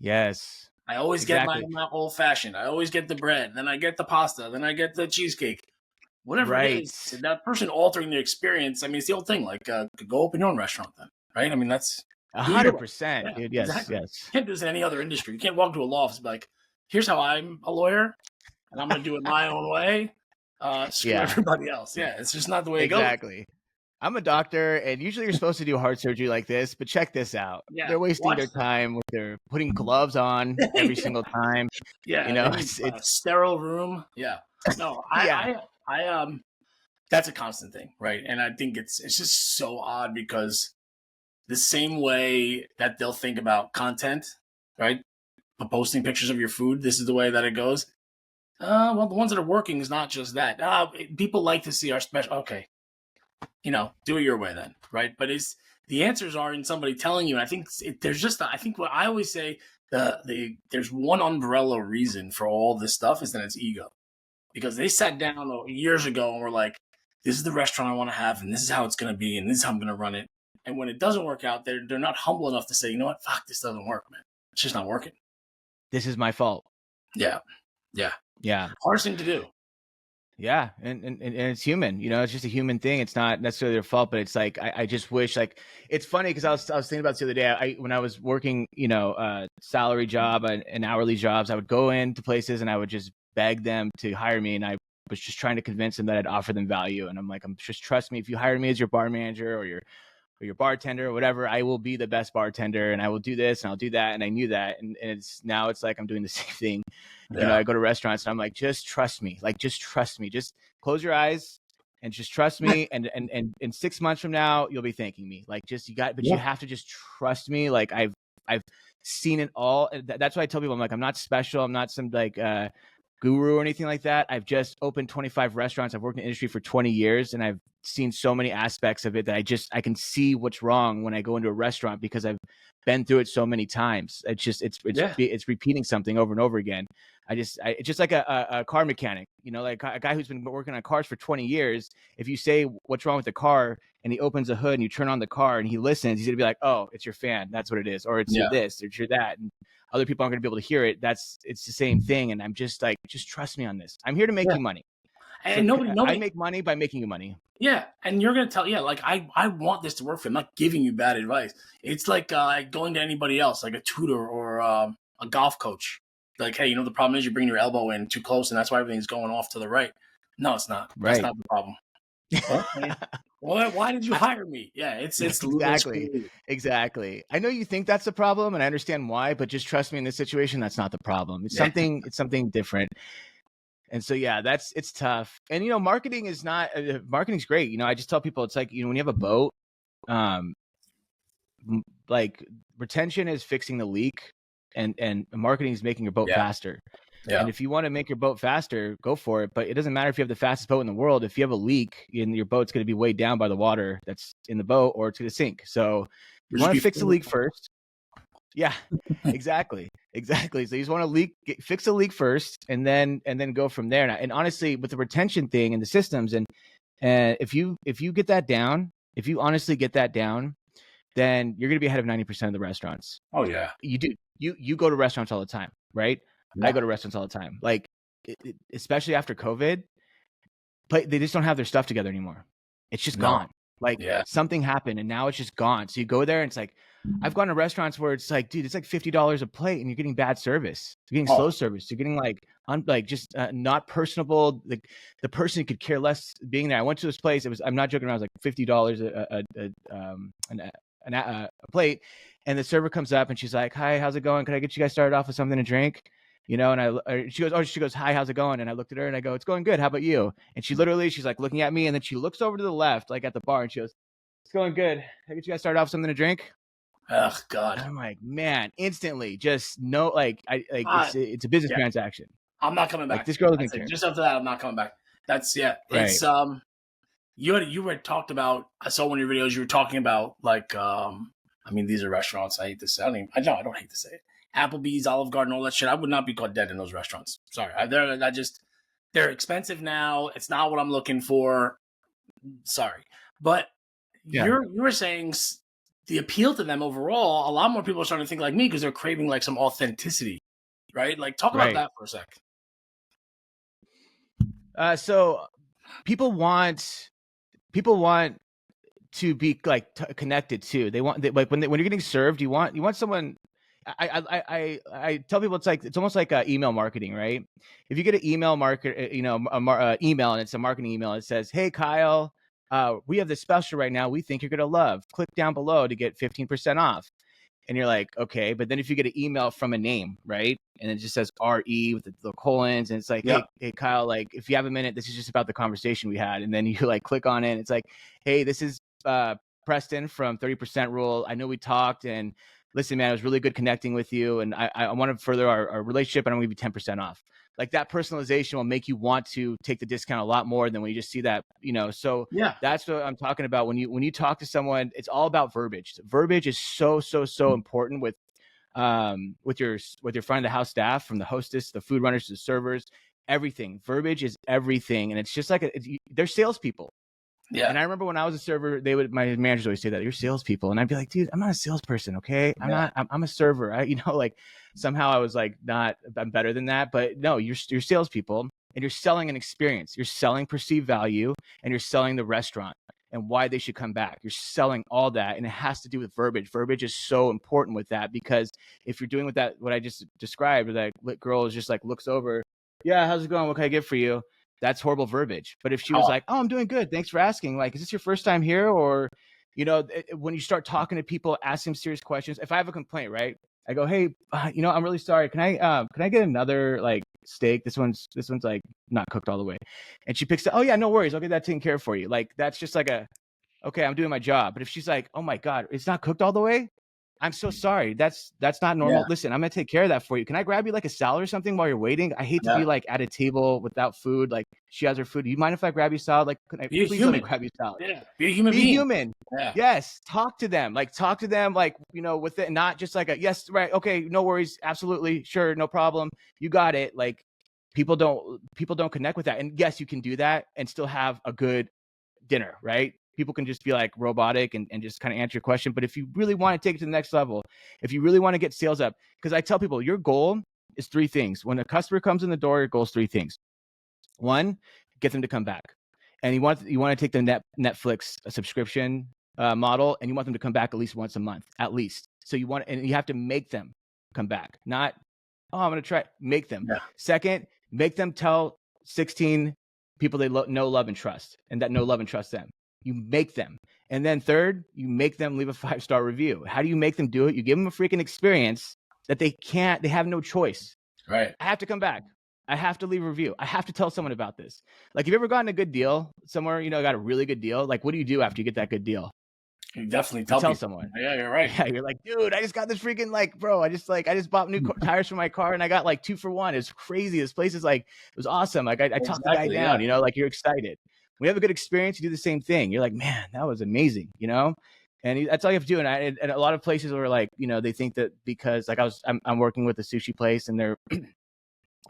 Yes. I always Exactly. get my old fashioned. I always get the bread, then I get the pasta, then I get the cheesecake. Whatever it Right. is, that person altering their experience. I mean, it's the old thing. Like, go open your own restaurant, then, right? I mean, that's 100%, dude. Yes, exactly. yes. You can't do this in any other industry. You can't walk to a law office and be like, "Here's how I'm a lawyer, and I'm going to do it my own way." Screw everybody else. Yeah, it's just not the way it goes. Exactly. I'm a doctor, and usually you're supposed to do heart surgery like this, but check this out. Yeah, they're wasting their time with their putting gloves on every single time. Yeah, you know, it's a sterile room. Yeah, no, I that's a constant thing, right? And I think it's just so odd, because the same way that they'll think about content, right? Posting pictures of your food, this is the way that it goes. Well, the ones that are working is not just that. People like to see our special. Okay, do it your way then, right? But the answers are in somebody telling you. And I think there's just, I think what I always say, there's one umbrella reason for all this stuff, is that it's ego, because they sat down years ago and were like, this is the restaurant I want to have, and this is how it's going to be, and this is how I'm going to run it. And when it doesn't work out, they're not humble enough to say, you know what, fuck, this doesn't work, man. It's just not working. This is my fault. Yeah. Hardest thing to do. Yeah, and it's human, it's just a human thing. It's not necessarily their fault, but it's like I just wish, like, it's funny because I was thinking about this the other day. When I was working, salary job and hourly jobs, I would go into places and I would just beg them to hire me, and I was just trying to convince them that I'd offer them value. And I'm like, just trust me, if you hire me as your bar manager or your bartender or whatever, I will be the best bartender, and I will do this and I'll do that. And I knew that, and it's like I'm doing the same thing. Yeah. I go to restaurants and I'm like, just trust me. Like, just trust me. Just close your eyes and just trust me. And 6 months from now, you'll be thanking me. Like, you have to just trust me. Like, I've seen it all. That's why I tell people, I'm like, I'm not special. I'm not some like guru or anything like that. I've just opened 25 restaurants. I've worked in the industry for 20 years, and I've seen so many aspects of it that I can see what's wrong when I go into a restaurant, because I've been through it so many times. It's repeating something over and over again. It's just like a car mechanic, like a guy who's been working on cars for 20 years. If you say what's wrong with the car and he opens the hood and you turn on the car and he listens, he's gonna be like, oh, it's your fan. That's what it is. Or it's your this, or it's your that. And other people aren't gonna be able to hear it. It's the same thing. And I'm just like, just trust me on this. I'm here to make you money. And nobody, I make money by making you money. Yeah, and you're gonna tell, like I want this to work for you. I'm not giving you bad advice. It's like going to anybody else, like a tutor or a golf coach. Like, hey, the problem is you're bringing your elbow in too close, and that's why everything's going off to the right. No, it's not. Right. That's not the problem. Why did you hire me? Yeah, it's exactly. I know you think that's the problem, and I understand why, but just trust me, in this situation, that's not the problem. It's something different. And so, yeah, it's tough. And, marketing is not, marketing's great. I just tell people, it's like, when you have a boat, like, retention is fixing the leak, and marketing is making your boat faster. Yeah. And if you want to make your boat faster, go for it. But it doesn't matter if you have the fastest boat in the world. If you have a leak, your boat's going to be weighed down by the water that's in the boat, or it's going to sink. So you want to fix the leak first. Yeah, exactly. So you just want to fix the leak first, and then go from there. And honestly, with the retention thing and the systems, and if you get that down, if you honestly get that down, then you're going to be ahead of 90% of the restaurants. Oh yeah, you do. You go to restaurants all the time, right? Yeah. I go to restaurants all the time, like especially after COVID. But they just don't have their stuff together anymore. It's just gone. Like something happened, and now it's just gone. So you go there, and it's like, I've gone to restaurants where it's like, dude, it's like $50 a plate, and you're getting bad service. You're getting slow service. You're getting not personable. Like the person could care less being there. I went to this place. I'm not joking around. It was like $50 a plate, and the server comes up and she's like, "Hi, how's it going? Can I get you guys started off with something to drink?" And she goes, "Hi, how's it going?" And I looked at her and I go, "It's going good. How about you?" And she's like looking at me, and then she looks over to the left, like at the bar, and she goes, "It's going good. Can I get you guys started off with something to drink?" Oh God. I'm like, man, instantly, just no, it's a business transaction. I'm not coming back. Like, this girl doesn't care. Just after that, I'm not coming back. That's Right. It's you had talked about, I saw one of your videos, you were talking about like, I mean, these are restaurants. I hate to say, I don't hate to say it. Applebee's, Olive Garden, all that shit. I would not be caught dead in those restaurants. Sorry. They're expensive now. It's not what I'm looking for. Sorry. But you were saying the appeal to them overall, a lot more people are starting to think like me because they're craving like some authenticity, right? Like talk about that for a sec. So people want to be like connected too. They want like when you're getting served, you want someone. I tell people it's almost like email marketing, right? If you get an email email and it's a marketing email, it says, "Hey Kyle, we have this special right now. We think you're gonna love. Click down below to get 15% off." And you're like, okay, but then if you get an email from a name, right, and it just says RE with the colons, and it's like, hey Kyle, like if you have a minute, this is just about the conversation we had, and then you like click on it, and it's like, hey, this is Preston from 30% Rule. I know we talked, and listen, man, it was really good connecting with you, and I want to further our relationship, and I'm gonna give you 10% off. Like that personalization will make you want to take the discount a lot more than when you just see that, So that's what I'm talking about. When you talk to someone, it's all about verbiage. Verbiage is so important with your front of the house staff, from the hostess, the food runners, to the servers, everything. Verbiage is everything, and it's just like they're salespeople. Yeah. And I remember when I was a server, my managers always say that, "You're salespeople," and I'd be like, "Dude, I'm not a salesperson, okay? I'm a server." Like somehow I was like, I'm better than that. But no, you're salespeople, and you're selling an experience. You're selling perceived value, and you're selling the restaurant and why they should come back. You're selling all that, and it has to do with verbiage. Verbiage is so important with that, because if you're doing with that, what I just described, that girl is just like looks over, "Yeah, how's it going? What can I get for you?" That's horrible verbiage. But if she was like, "Oh, I'm doing good. Thanks for asking. Like, is this your first time here?" Or, when you start talking to people, ask them serious questions. If I have a complaint, right, I go, "Hey, I'm really sorry. Can I get another like steak? This one's like not cooked all the way." And she picks it. "Oh yeah, no worries. I'll get that taken care of for you." Like that's just like okay, I'm doing my job. But if she's like, "Oh my God, it's not cooked all the way. I'm so sorry. That's not normal. Listen, I'm gonna take care of that for you. Can I grab you like a salad or something while you're waiting? I hate to be like at a table without food. Like she has her food. Do you mind if I grab you salad? Like, please let me grab you salad." Yeah, be a human being. Be human. Yeah. Yes. Talk to them. Like with it, not just like yes, right, okay, no worries, absolutely, sure, no problem, you got it. Like people don't connect with that. And yes, you can do that and still have a good dinner, right? People can just be like robotic and just kind of answer your question. But if you really want to take it to the next level, if you really want to get sales up, because I tell people your goal is 3 things. When a customer comes in the door, your goal is 3 things. 1, get them to come back. And you want to take the Netflix subscription model, and you want them to come back at least once a month, at least. So you have to make them come back, not, "Oh, I'm going to try." Make them. Yeah. Second, make them tell 16 people they know, love, and trust, and that know, love, and trust them. You make them. And then third, you make them leave a 5-star review. How do you make them do it? You give them a freaking experience that they have no choice. Right. I have to come back. I have to leave a review. I have to tell someone about this. Like, have you ever gotten a good deal somewhere, got a really good deal? Like, what do you do after you get that good deal? You definitely tell someone. Yeah, you're right. Yeah, you're like, "Dude, I just got this freaking bro, I just bought new tires for my car, and I got like 2 for 1. It's crazy. This place is it was awesome. Like I talked the guy down, like you're excited. When you have a good experience, you do the same thing. You're like, "Man, that was amazing," And that's all you have to do. And a lot of places were like, they think that because like I'm working with a sushi place, and their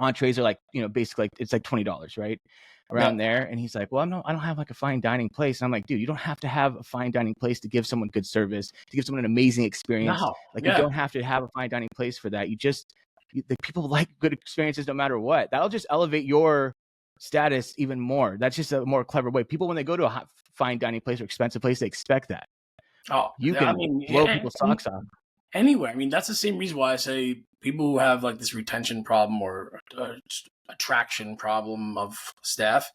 entrees are like, basically it's like $20, right? Around there. And he's like, "Well, I don't have like a fine dining place." And I'm like, "Dude, you don't have to have a fine dining place to give someone good service, to give someone an amazing experience. No. Like you don't have to have a fine dining place for that. The people like good experiences no matter what. That'll just elevate your status even more. That's just a more clever way. People, when they go to a fine dining place or expensive place, they expect that. Oh, you can blow people's socks off. Anyway, I mean, that's the same reason why I say people who have like this retention problem or attraction problem of staff,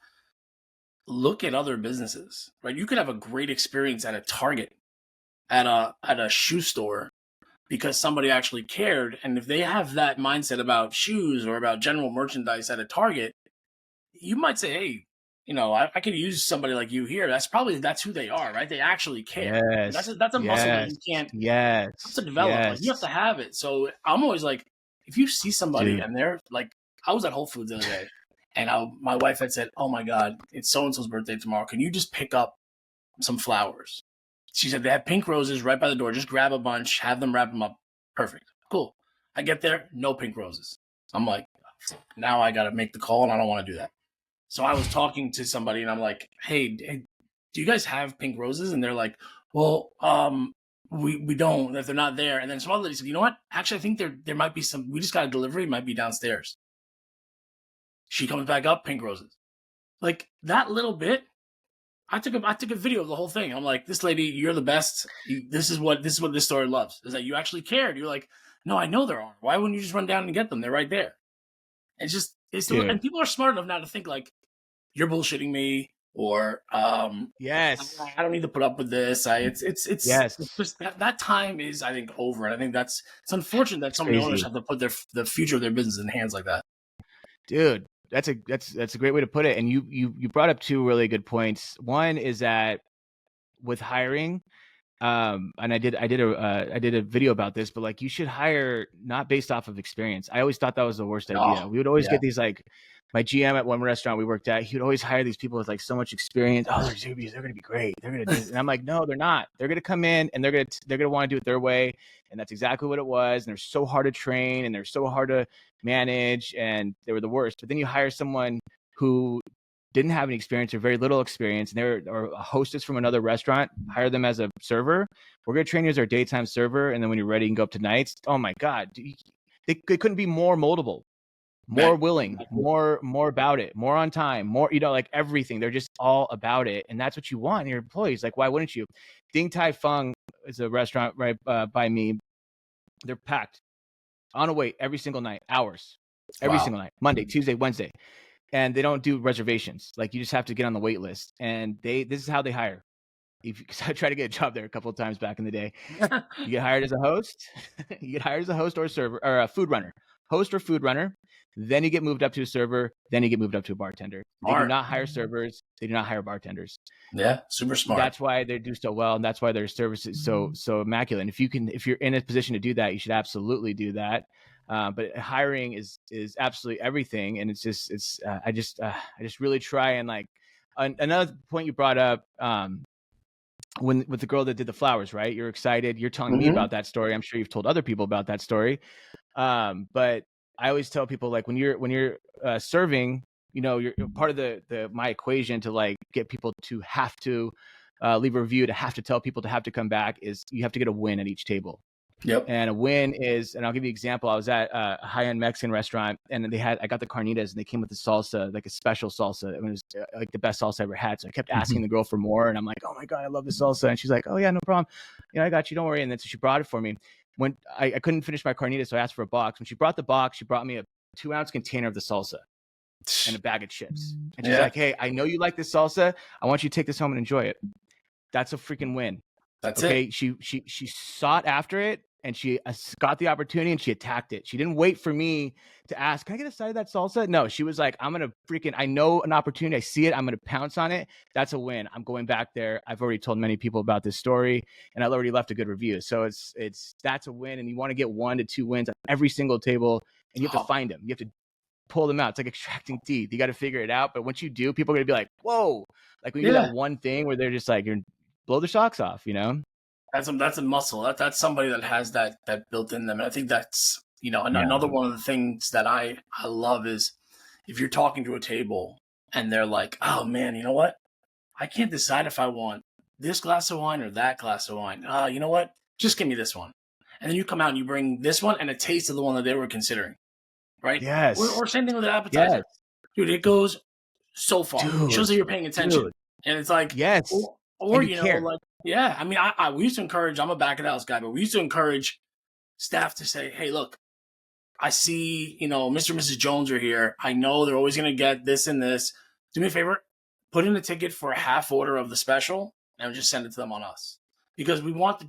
look at other businesses, right? You could have a great experience at a Target, at a shoe store, because somebody actually cared. And if they have that mindset about shoes or about general merchandise at a Target, you might say, "Hey, I could use somebody like you here." That's who they are, right? They actually care. Yes. That's a muscle that you can't. Yes. That's to develop. Yes. Like, you have to have it. So I'm always like, if you see somebody and they're like, I was at Whole Foods the other day, And my wife had said, "Oh my God, it's so and so's birthday tomorrow. Can you just pick up some flowers?" She said they have pink roses right by the door. Just grab a bunch, have them wrap them up. Perfect, cool. I get there, no pink roses. I'm like, now I got to make the call, and I don't want to do that. So I was talking to somebody, and I'm like, hey, do you guys have pink roses? And they're like, well, we don't, if they're not there. And then some other lady said, you know what? Actually, I think there might be some. We just got a delivery. It might be downstairs. She comes back up, pink roses. Like that little bit. I took a video of the whole thing. I'm like, this lady, you're the best. This is what this story loves, is that you actually cared. You're like, no, I know there are. Why wouldn't you just run down and get them? They're right there. And people are smart enough now to think like, you're bullshitting me, or yes, I don't need to put up with this. It's just that time is, I think, over, and I think it's unfortunate that so many owners have to put the future of their business in hands like that. Dude, that's a great way to put it. And you brought up two really good points. One is that with hiring, and I did a video about this, but like, you should hire not based off of experience. I always thought that was the worst idea. We would always get these, like, my GM at one restaurant we worked at, he would always hire these people with like so much experience. Oh, they're going to be great. They're going to do it. And I'm like, no, they're not. They're going to come in and they're going to want to do it their way. And that's exactly what it was. And they're so hard to train and they're so hard to manage, and they were the worst. But then you hire someone who didn't have any experience or very little experience, and they're a hostess from another restaurant, hire them as a server. We're going to train you as our daytime server. And then when you're ready, you can go up to nights. Oh my God. They couldn't be more moldable, more willing, more about it, more on time, more, like everything. They're just all about it. And that's what you want in your employees. Like, why wouldn't you? Ding Tai Fung is a restaurant right by me. They're packed on a wait every single night, hours, every single night, Monday, Tuesday, Wednesday. And they don't do reservations. Like, you just have to get on the wait list. And this is how they hire. Because I tried to get a job there a couple of times back in the day. You get hired as a host. You get hired as a host or a server or a food runner, host or food runner. Then you get moved up to a server. Then you get moved up to a bartender. They do not hire servers. They do not hire bartenders. Yeah, super smart. That's why they do so well, and that's why their service is so immaculate. And if you're in a position to do that, you should absolutely do that. But hiring is absolutely everything, and I just really try and, like, another point you brought up. With the girl that did the flowers, right? You're excited. You're telling me about that story. I'm sure you've told other people about that story. But I always tell people, like, when you're serving, you're part of my equation to, like, get people to have to leave a review, to have to tell people to have to come back, is you have to get a win at each table. Yep. And a win is, and I'll give you an example. I was at a high-end Mexican restaurant, and I got the carnitas, and they came with the salsa, like a special salsa. It was like the best salsa I ever had. So I kept asking the girl for more, and I'm like, oh my God, I love this salsa. And she's like, oh yeah, no problem. I got you, don't worry. And then so she brought it for me. When I couldn't finish my carnitas, so I asked for a box. When she brought the box, she brought me a 2-ounce container of the salsa and a bag of chips. And she's like, hey, I know you like this salsa. I want you to take this home and enjoy it. That's a freaking win. That's it. She sought after it, and she got the opportunity, and she attacked it. She didn't wait for me to ask, can I get a side of that salsa? No, she was like, I know an opportunity. I see it. I'm going to pounce on it. That's a win. I'm going back there. I've already told many people about this story, and I already left a good review. So that's a win. And you want to get 1 to 2 wins at every single table, and you have to find them. You have to pull them out. It's like extracting teeth. You got to figure it out. But once you do, people are going to be like, whoa, like when you do that one thing where they're just like, you're blow their socks off, That's a muscle. That's somebody that has that built in them. And I think that's, another one of the things that I love is if you're talking to a table and they're like, oh man, you know what? I can't decide if I want this glass of wine or that glass of wine. You know what? Just give me this one. And then you come out and you bring this one and a taste of the one that they were considering. Right? Yes. Or same thing with an appetizer. Yes. Dude, it goes so far. It shows that you're paying attention. And it's like, yes. Or like, yeah, I mean, we used to encourage, I'm a back of the house guy, but we used to encourage staff to say, hey, look, I see, Mr. and Mrs. Jones are here. I know they're always going to get this and this. Do me a favor, put in a ticket for a half order of the special and just send it to them on us. Because we want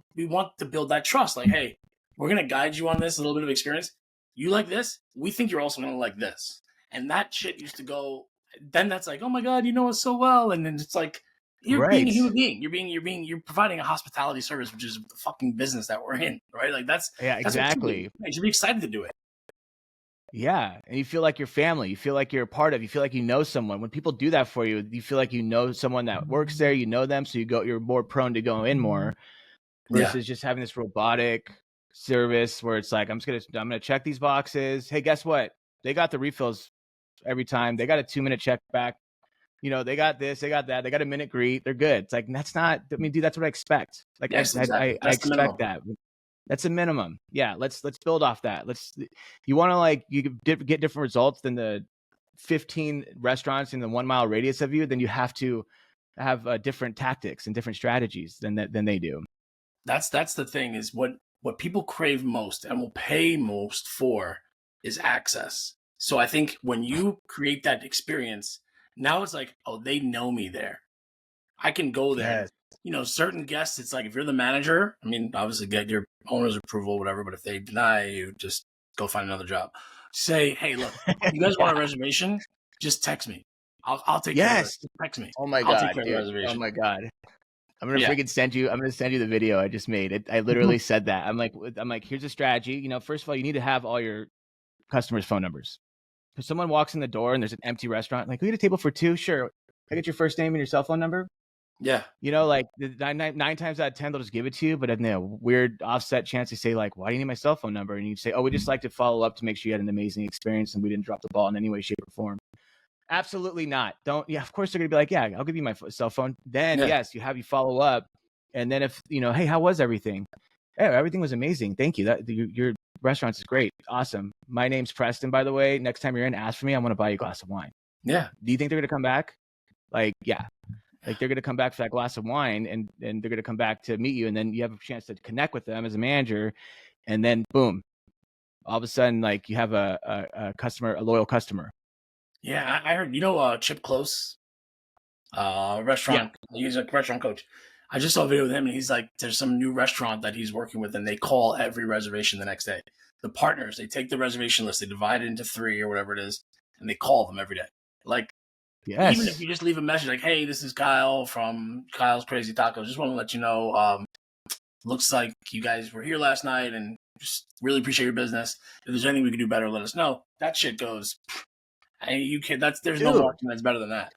to build that trust. Like, hey, we're going to guide you on this, a little bit of experience. You like this? We think you're also going to like this. And that shit used to go, then that's like, oh my God, you know us so well. And then it's like, you're being a human being. You're providing a hospitality service, which is the fucking business that we're in, right? Like that's exactly. You should be excited to do it. Yeah, and you feel like you're family. You feel like you're a part of. You feel like you know someone. When people do that for you, you feel like you know someone that works there. You know them, so you're more prone to go in more Yeah. versus just having this robotic service where it's like I'm gonna check these boxes. Hey, guess what? They got the refills every time. They got a 2-minute check back. You know, they got this, they got that, they got a minute greet. They're good. It's like that's not. I mean, dude, that's what I expect. Like Yes, exactly. I That's the expect minimum. that. That's a minimum. Yeah, let's build off that. You want to like get different results than the 15 restaurants in the 1 mile radius of you, then you have to have different tactics and different strategies than they do. That's the thing is what people crave most and will pay most for is access. So I think when you create that experience, now it's like, oh, they know me there. I can go there. Yes. You know, certain guests, it's like if you're the manager, I mean, obviously get your owner's approval, whatever, but if they deny you, just go find another job. Say, hey, look, you guys want a reservation? Just text me. I'll take care of it. Yes. Text me. Oh my I'll take god, care of the dude. Oh reservation. my god. I'm gonna Yeah. freaking send you. I'm gonna send you the video I just made. I literally said that. I'm like, here's a strategy. You know, first of all, you need to have all your customers' phone numbers. If someone walks in the door and there's an empty restaurant, like, we get a table for two. Sure. I get your first name and your cell phone number. Yeah. You know, like nine times out of 10, they'll just give it to you. But in a weird offset chance, they say like, why do you need my cell phone number? And you say, oh, we just like to follow up to make sure you had an amazing experience and we didn't drop the ball in any way, shape, or form. Absolutely not. Don't. Yeah, of course they're gonna be like, yeah, I'll give you my cell phone. Then Yeah. yes, you have you follow up, and then if you know, hey, how was everything? Hey, everything was amazing. Thank you. That your restaurant is great. Awesome. My name's Preston, by the way. Next time you're in, ask for me. I want to buy you a glass of wine. Yeah. Do you think they're gonna come back? Like, yeah. Like they're gonna come back for that glass of wine, and they're gonna come back to meet you, and then you have a chance to connect with them as a manager, and then boom, all of a sudden, like you have a customer, a loyal customer. Yeah. I heard, you know, Chip Close, restaurant. He's a restaurant coach. I just saw a video with him, and he's like, there's some new restaurant that he's working with, and they call every reservation the next day. The partners, they take the reservation list, they divide it into 3 or whatever it is, and they call them every day. Like, Yes. even if you just leave a message like, hey, this is Kyle from Kyle's Crazy Tacos. Just want to let you know, looks like you guys were here last night and just really appreciate your business. If there's anything we can do better, let us know. That shit goes. Hey, you can. There's no Dude. marketing that's better than that.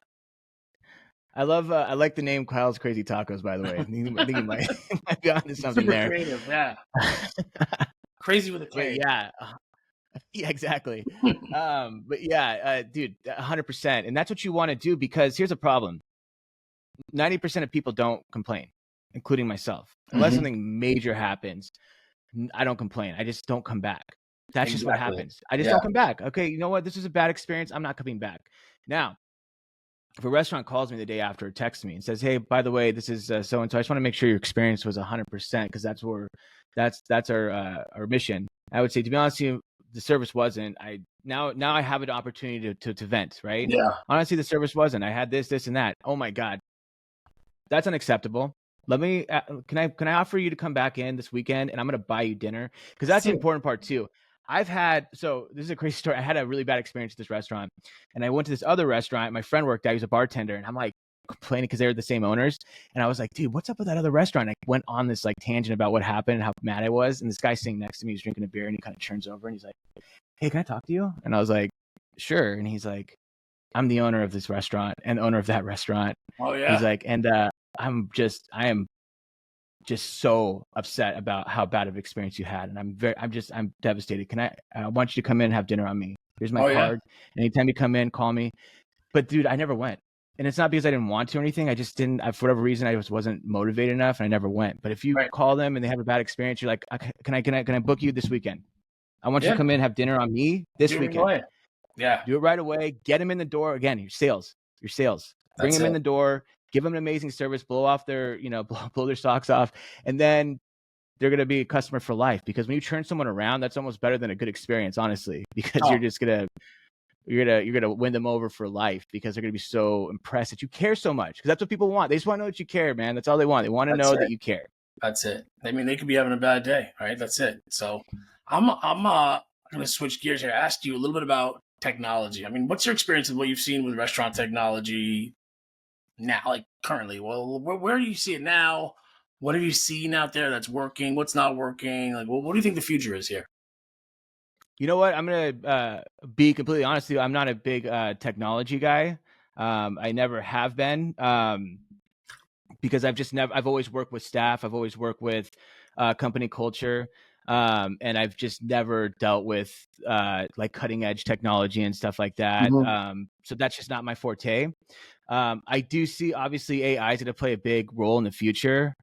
I like the name Kyle's Crazy Tacos, by the way. I think you might be onto something Super there. creative, yeah. Crazy with a But K. yeah, yeah, exactly. But yeah, dude, 100%. And that's what you want to do, because here's a problem. 90% of people don't complain, including myself. Unless something major happens, I don't complain. I just don't come back. That's just what happens. I just don't come back. Okay, you know what? This is a bad experience. I'm not coming back. Now, if a restaurant calls me the day after or texts me and says, hey, by the way, this is so and so, I just want to make sure your experience was 100%, because that's our mission. I would say, to be honest with you, the service wasn't. Now I have an opportunity to vent, right? Yeah. Honestly, the service wasn't. I had this, and that. Oh my God, that's unacceptable. Let me. Can I offer you to come back in this weekend, and I'm gonna buy you dinner, because that's the important part too. So this is a crazy story. I had a really bad experience at this restaurant, and I went to this other restaurant. My friend worked there. He was a bartender, and I'm like complaining because they were the same owners. And I was like, dude, what's up with that other restaurant? I went on this like tangent about what happened and how mad I was. And this guy sitting next to me, he's drinking a beer, and he kind of turns over and he's like, hey, can I talk to you? And I was like, sure. And he's like, I'm the owner of this restaurant and owner of that restaurant. Oh yeah. He's like, and I am just so upset about how bad of an experience you had, and I'm devastated. I want you to come in and have dinner on me. Here's my card. Anytime you come in, call me. But dude, I never went, and it's not because I didn't want to or anything. I just didn't. For whatever reason, I just wasn't motivated enough, and I never went. But if you call them and they have a bad experience, you're like, can I book you this weekend? I want you to come in and have dinner on me this weekend. Yeah, do it right away. Get them in the door. Again, your sales. Bring them in the door. Give them an amazing service, blow their socks off, and then they're going to be a customer for life. Because when you turn someone around, that's almost better than a good experience, honestly, because you're going to win them over for life, because they're going to be so impressed that you care so much. Because that's what people want. They just want to know that you care, man. That's all they want. They want to know that you care. That's it. I mean, they could be having a bad day, right? That's it. So I'm going to switch gears here. Ask you a little bit about technology. I mean, what's your experience with what you've seen with restaurant technology now, like currently? Well, where do you see it now? What have you seen out there that's working? What's not working? Like, what do you think the future is here? You know what? I'm gonna be completely honest with you. I'm not a big technology guy. I never have been, because I've always worked with staff. I've always worked with company culture, and I've just never dealt with like cutting edge technology and stuff like that. So that's just not my forte. I do see obviously AI is going to play a big role in the future.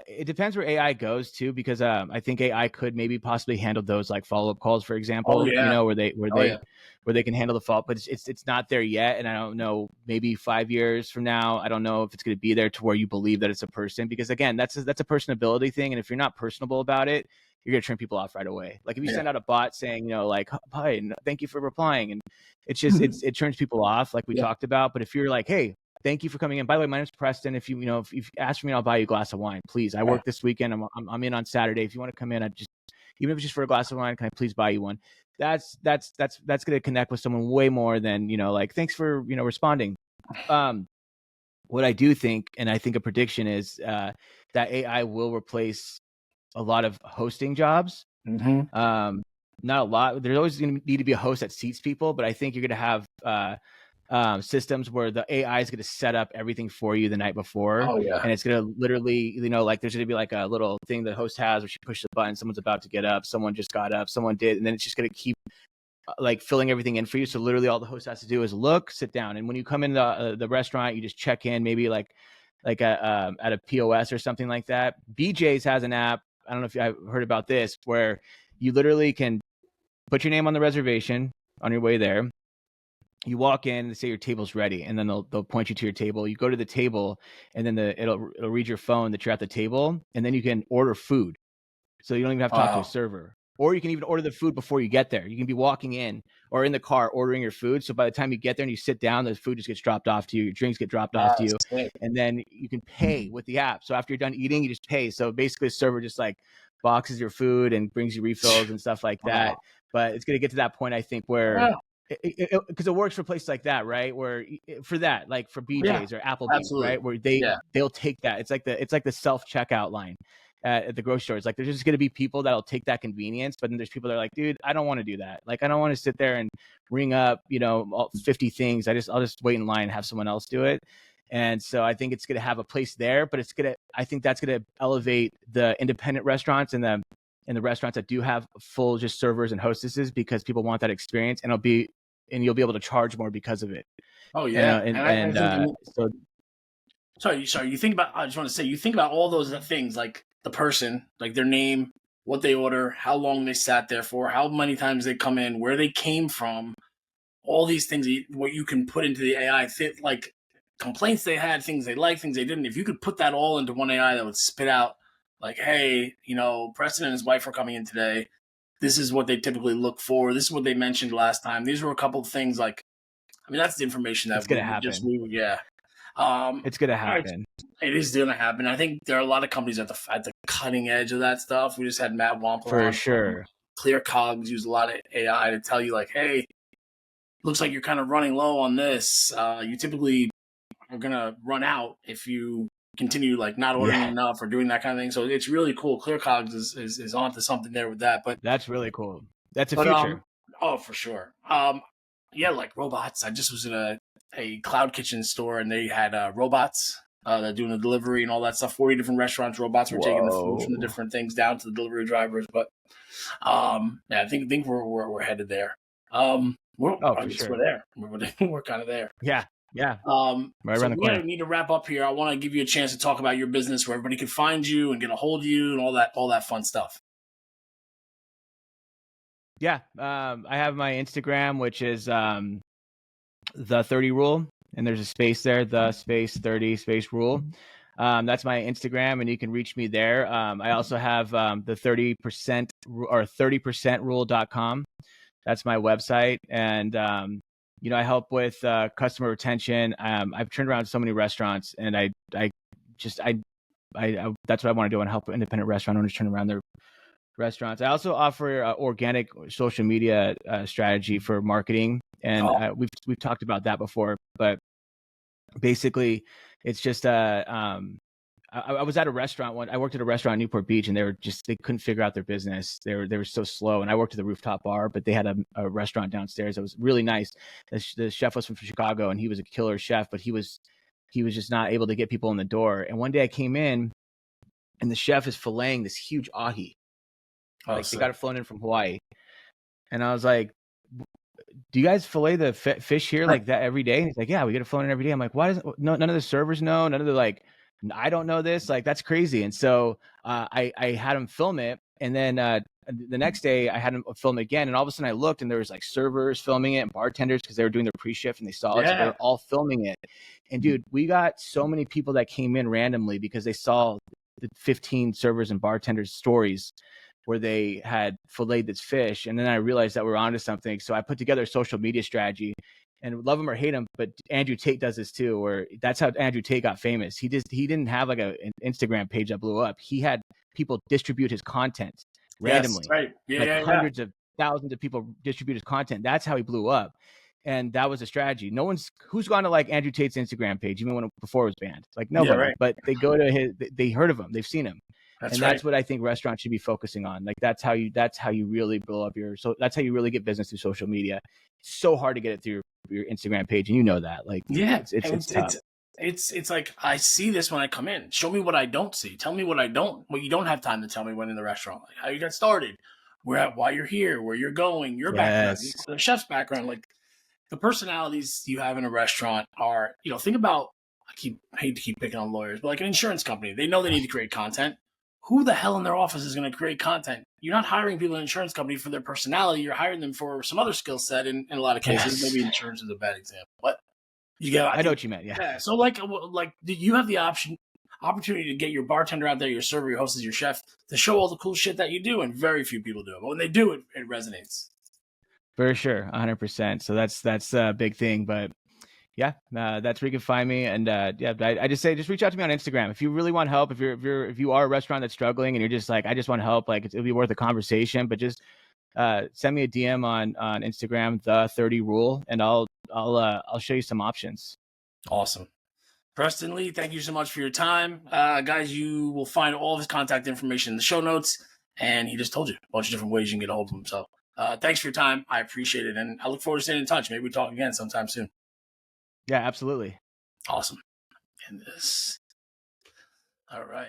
It depends where AI goes too, because I think AI could maybe possibly handle those like follow up calls, for Oh example. You yeah. know, Oh yeah. where they can handle the fault, but it's not there yet. And I don't know, maybe 5 years from now, I don't know if it's going to be there to where you believe that it's a person, because again, that's a personability thing, and if you're not personable about it, you're going to turn people off right away. Like if you send out a bot saying, like, hi, thank you for replying, and it turns people off, like we talked about. But if you're like, hey, thank you for coming in. By the way, my name's Preston. If if you ask for me, I'll buy you a glass of wine. Please. I work this weekend. I'm in on Saturday. If you want to come in, even if it's just for a glass of wine, can I please buy you one? That's going to connect with someone way more than, like, thanks for, responding. What I do think, and I think a prediction is that AI will replace a lot of hosting jobs. Not a lot. There's always going to need to be a host that seats people, but I think you're going to have systems where the AI is going to set up everything for you the night before. Oh yeah. And it's going to literally, like there's going to be like a little thing the host has where she pushes the button, someone's about to get up, someone just got up, someone did, and then it's just going to keep like filling everything in for you. So literally all the host has to do is look, sit down, and when you come in the restaurant, you just check in, maybe like at a POS or something like that. BJ's has an app. I don't know if you've heard about this, where you literally can put your name on the reservation on your way there. You walk in and say your table's ready, and then they'll point you to your table. You go to the table, and then it'll read your phone that you're at the table, and then you can order food. So you don't even have to talk to a server. Or you can even order the food before you get there. You can be walking in or in the car ordering your food. So by the time you get there and you sit down, the food just gets dropped off to you. Your drinks get dropped off to you. And then you can pay with the app. So after you're done eating, you just pay. So basically, the server just like boxes your food and brings you refills and stuff like that. But it's going to get to that point, I think, where because it works for places like that, right? Where for that, like for BJ's or Applebee's, right? Where they'll take that. It's like the self checkout line at the grocery store. It's like there's just going to be people that'll take that convenience, but then there's people that are like, dude, I don't want to do that. Like I don't want to sit there and ring up, 50 things. I'll just wait in line and have someone else do it. And so I think it's going to have a place there, but I think that's going to elevate the independent restaurants and the restaurants that do have full just servers and hostesses, because people want that experience, and you'll be able to charge more because of it. Oh yeah. So you think about, I just want to say, you think about all those things, like the person, like their name, what they order, how long they sat there for, how many times they come in, where they came from, all these things, what you can put into the AI, like complaints they had, things they liked, things they didn't. If you could put that all into one AI that would spit out like, hey, Preston and his wife are coming in today. This is what they typically look for. This is what they mentioned last time. These were a couple of things like, that's the information that it's going to happen. It's going to happen. It is going to happen. I think there are a lot of companies at the cutting edge of that stuff. We just had Matt Wampler for sure. Clear Cogs use a lot of AI to tell you like, hey, looks like you're kind of running low on this. You typically are going to run out if you continue like not ordering enough or doing that kind of thing. So it's really cool. Clear Cogs is onto something there with that. But that's really cool. That's a future. For sure. Like robots. I just was in a cloud kitchen store, and they had robots that doing the delivery and all that stuff. 40 different restaurants, robots were taking the food from the different things down to the delivery drivers. But I think we're headed there. We're there. We're kind of there. Yeah. So we need to wrap up here. I want to give you a chance to talk about your business, where everybody can find you and get a hold of you and all that fun stuff. Yeah. I have my Instagram, which is the 30 rule, and there's a space there, the space 30 space rule. That's my Instagram, and you can reach me there. I also have the 30% or 30%rule.com. That's my website. And I help with customer retention. I've turned around so many restaurants, and I that's what I want to do, and help independent restaurant owners turn around their restaurants. I also offer organic social media strategy for marketing, and we've talked about that before. But basically, it's just I was at a restaurant I worked at a restaurant in Newport Beach, and they couldn't figure out their business. They were so slow. And I worked at the rooftop bar, but they had a restaurant downstairs that was really nice. The chef was from Chicago, and he was a killer chef, but he was just not able to get people in the door. And one day I came in, and the chef is filleting this huge ahi. Like they got it flown in from Hawaii. And I was like, do you guys fillet the fish here like that every day? And he's like, yeah, we get it flown in every day. I'm like, why doesn't none of the servers know? None of the I don't know this. Like, that's crazy. And so I had him film it. And then the next day I had him film it again. And all of a sudden I looked, and there was like servers filming it and bartenders, because they were doing their pre-shift and they saw it. So they were all filming it. And dude, we got so many people that came in randomly because they saw the 15 servers and bartenders stories where they had filleted this fish. And then I realized that we're onto something. So I put together a social media strategy, and love him or hate him, but Andrew Tate does this too, where that's how Andrew Tate got famous. He didn't have like an Instagram page that blew up. He had people distribute his content randomly. Yes, right. Yeah, hundreds of thousands of people distribute his content. That's how he blew up. And that was a strategy. Who's gone to like Andrew Tate's Instagram page, even before it was banned? Like nobody, right. But they go to they heard of him. They've seen him. That's what I think restaurants should be focusing on. Like that's how you really blow up that's how you really get business through social media. It's so hard to get it through your Instagram page, and you know that. Like, yeah, it's tough. It's like, I see this when I come in. Show me what I don't see. Tell me what you don't have time to tell me when in the restaurant. Like how you got started, why you're here, where you're going, your background, the chef's background. Like the personalities you have in a restaurant are, think about, hate to keep picking on lawyers, but like an insurance company, they know they need to create content. Who the hell in their office is going to create content? You're not hiring people in an insurance company for their personality. You're hiring them for some other skill set in a lot of cases. Yes. Maybe insurance is a bad example. But I know what you meant, yeah. So like you have the opportunity to get your bartender out there, your server, your hostess, your chef, to show all the cool shit that you do, and very few people do it. But when they do it, it resonates. For sure, 100%. So that's a big thing. But yeah, that's where you can find me. And I just say, just reach out to me on Instagram if you really want help. If you are a restaurant that's struggling and you're just like, I just want help, like it'll be worth a conversation. But just send me a DM on Instagram, the 30 rule, and I'll show you some options. Awesome. Preston Lee, thank you so much for your time. Guys, you will find all of his contact information in the show notes, and he just told you a bunch of different ways you can get a hold of him. So thanks for your time. I appreciate it, and I look forward to staying in touch. Maybe we talk again sometime soon. Yeah, absolutely. Awesome. And this. All right.